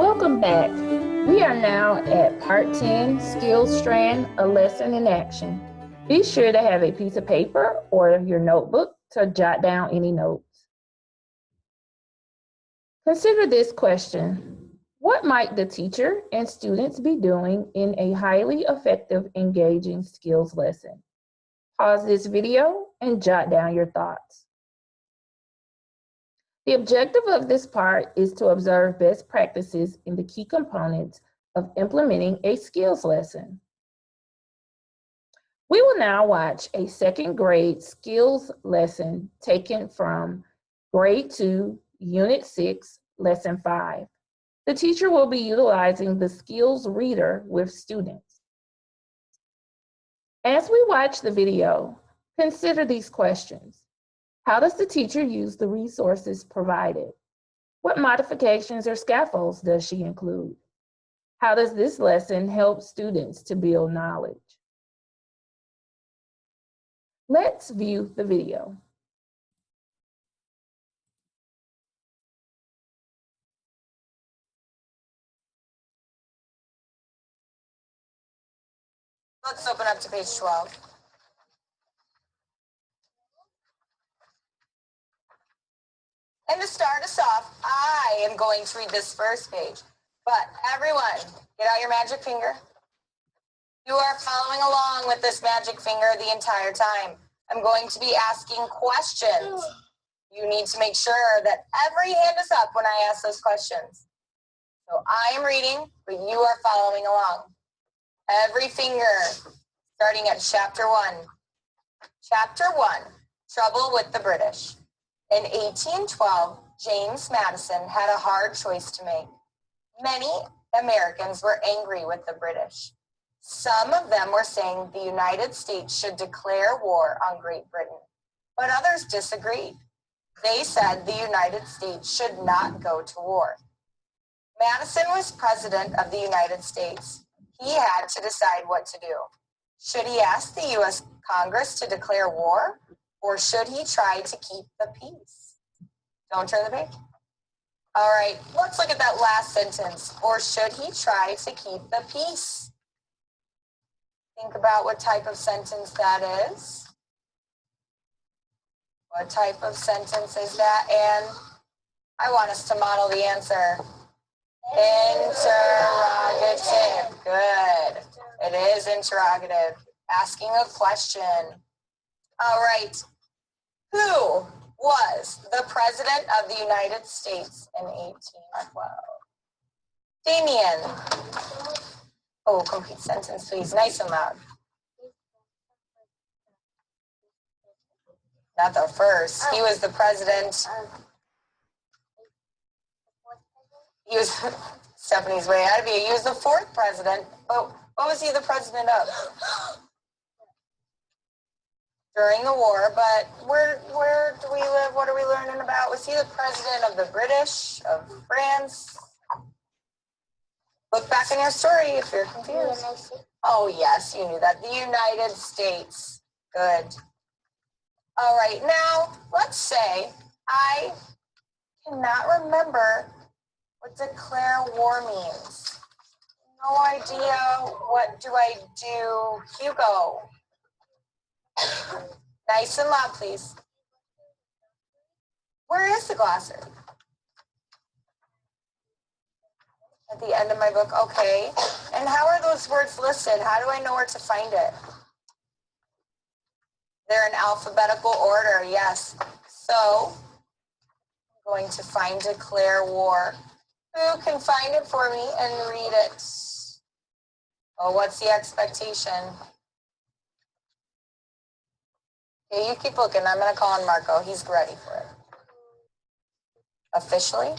Welcome back. We are now at part 10, Skills Strand, a lesson in action. Be sure to have a piece of paper or your notebook to jot down any notes. Consider this question. What might the teacher and students be doing in a highly effective, engaging skills lesson? Pause this video and jot down your thoughts. The objective of this part is to observe best practices in the key components of implementing a skills lesson. We will now watch a second grade skills lesson taken from grade 2, unit 6, lesson 5. The teacher will be utilizing the skills reader with students. As we watch the video, consider these questions. How does the teacher use the resources provided? What modifications or scaffolds does she include? How does this lesson help students to build knowledge? Let's view the video. Let's open up to page 12. And to start us off, I am going to read this first page. But everyone, get out your magic finger. You are following along with this magic finger the entire time. I'm going to be asking questions. You need to make sure that every hand is up when I ask those questions. So I am reading, but you are following along. Every finger, starting at chapter 1. Chapter 1, Trouble with the British. In 1812, James Madison had a hard choice to make. Many Americans were angry with the British. Some of them were saying the United States should declare war on Great Britain, but others disagreed. They said the United States should not go to war. Madison was president of the United States. He had to decide what to do. Should he ask the U.S. Congress to declare war, or should he try to keep the peace? Don't turn the page. All right, let's look at that last sentence. Or should he try to keep the peace? Think about what type of sentence that is. What type of sentence is that? And I want us to model the answer. Interrogative. Good. It is interrogative. Asking a question. All right. Who was the president of the United States in 1812? Damien. Oh, complete sentence, please. Nice and loud. Not the first. He was the president. He was Stephanie's way out of here. He was the fourth president. But what was he the president of? During the war, but where do we live? What are we learning about? Was he the president of the British, of France? Look back in your story if you're confused. Oh, yes, you knew that. The United States. Good. All right, now let's say I cannot remember what declare war means. No idea. What do I do? Hugo. Nice and loud, please. Where is the glossary? At the end of my book, okay. And how are those words listed? How do I know where to find it? They're in alphabetical order, yes. So, I'm going to find declare war. Who can find it for me and read it? Oh, what's the expectation? Okay, you keep looking. I'm going to call on Marco. He's ready for it. Officially?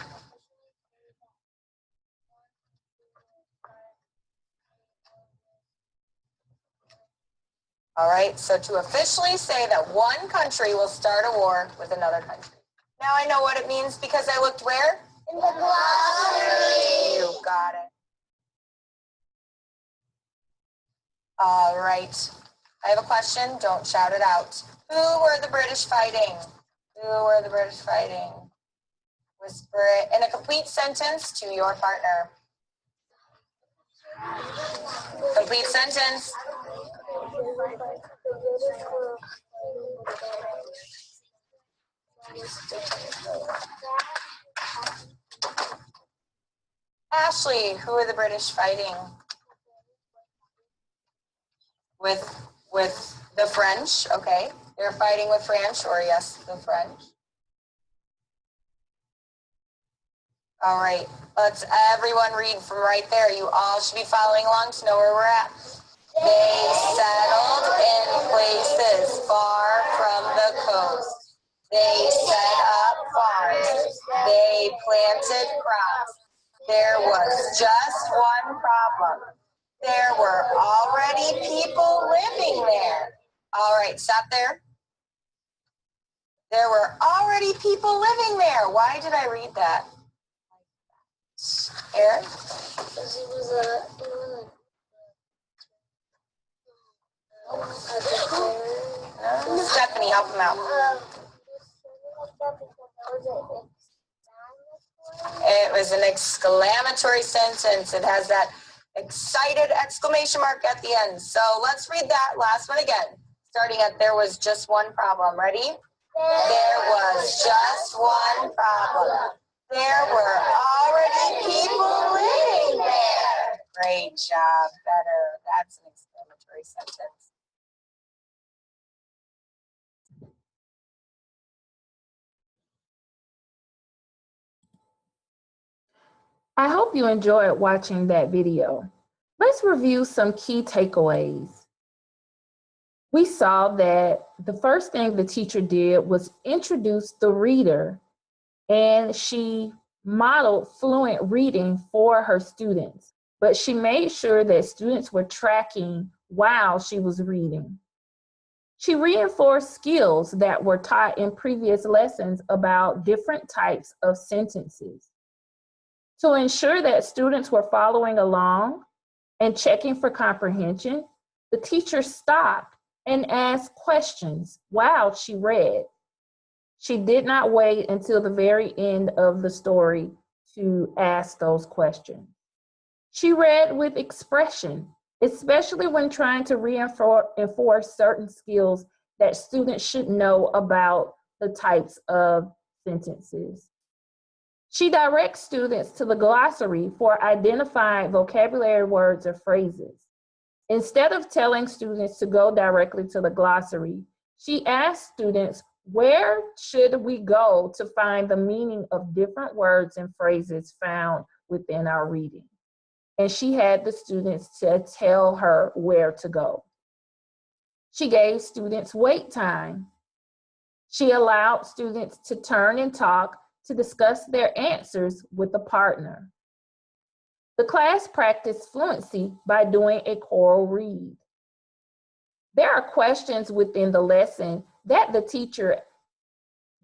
All right, so to officially say that one country will start a war with another country. Now I know what it means because I looked where? In the glossary. You got it. All right. I have a question. Don't shout it out. Who were the British fighting? Who were the British fighting? Whisper it in a complete sentence to your partner. Complete sentence. Ashley, who are the British fighting? With the French, okay. They're fighting with French, or yes, the French. All right, let's everyone read from right there. You all should be following along to know where we're at. They settled in places far from the coast. They set up farms. They planted crops. There was just one problem. There were already people living there. All right, stop there. There were already people living there. Why did I read that? Aaron? Because it was Stephanie, help him out. It was an exclamatory sentence. It has that excited exclamation mark at the end. So let's read that last one again. Starting at there was just one problem. Ready? There was just one problem. There were already people living there. Great job, better. That's an exclamatory sentence. I hope you enjoyed watching that video. Let's review some key takeaways. We saw that the first thing the teacher did was introduce the reader, and she modeled fluent reading for her students, but she made sure that students were tracking while she was reading. She reinforced skills that were taught in previous lessons about different types of sentences. To ensure that students were following along and checking for comprehension, the teacher stopped and asked questions while she read. She did not wait until the very end of the story to ask those questions. She read with expression, especially when trying to reinforce certain skills that students should know about the types of sentences. She directs students to the glossary for identifying vocabulary words or phrases. Instead of telling students to go directly to the glossary, she asked students, where should we go to find the meaning of different words and phrases found within our reading? And she had the students to tell her where to go. She gave students wait time. She allowed students to turn and talk to discuss their answers with a partner. The class practiced fluency by doing a choral read. There are questions within the lesson that the teacher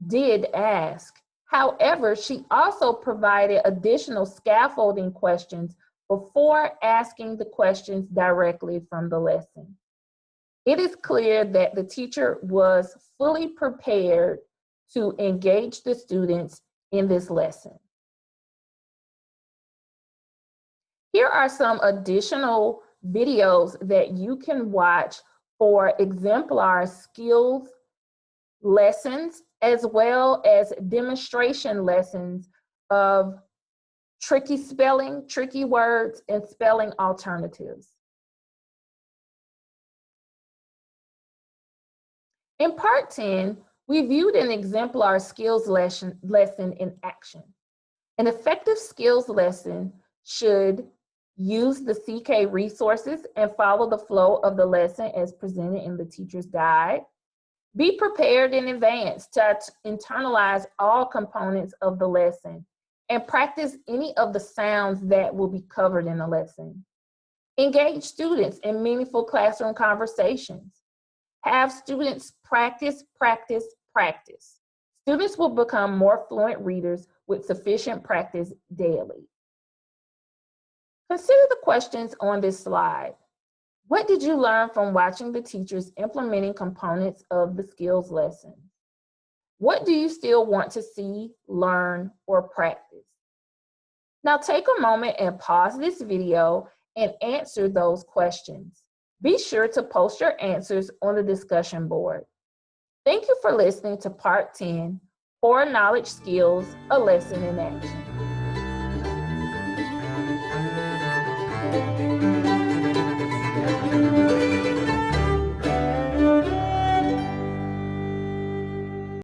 did ask. However, she also provided additional scaffolding questions before asking the questions directly from the lesson. It is clear that the teacher was fully prepared to engage the students in this lesson. Here are some additional videos that you can watch for exemplar skills lessons, as well as demonstration lessons of tricky spelling, tricky words, and spelling alternatives. In part 10, we viewed an exemplar skills lesson in action. An effective skills lesson should use the CK resources and follow the flow of the lesson as presented in the teacher's guide. Be prepared in advance to internalize all components of the lesson and practice any of the sounds that will be covered in the lesson. Engage students in meaningful classroom conversations. Have students practice, practice, practice. Students will become more fluent readers with sufficient practice daily. Consider the questions on this slide. What did you learn from watching the teachers implementing components of the skills lesson? What do you still want to see, learn, or practice? Now take a moment and pause this video and answer those questions. Be sure to post your answers on the discussion board. Thank you for listening to Part 10, Core Knowledge Skills, A Lesson in Action.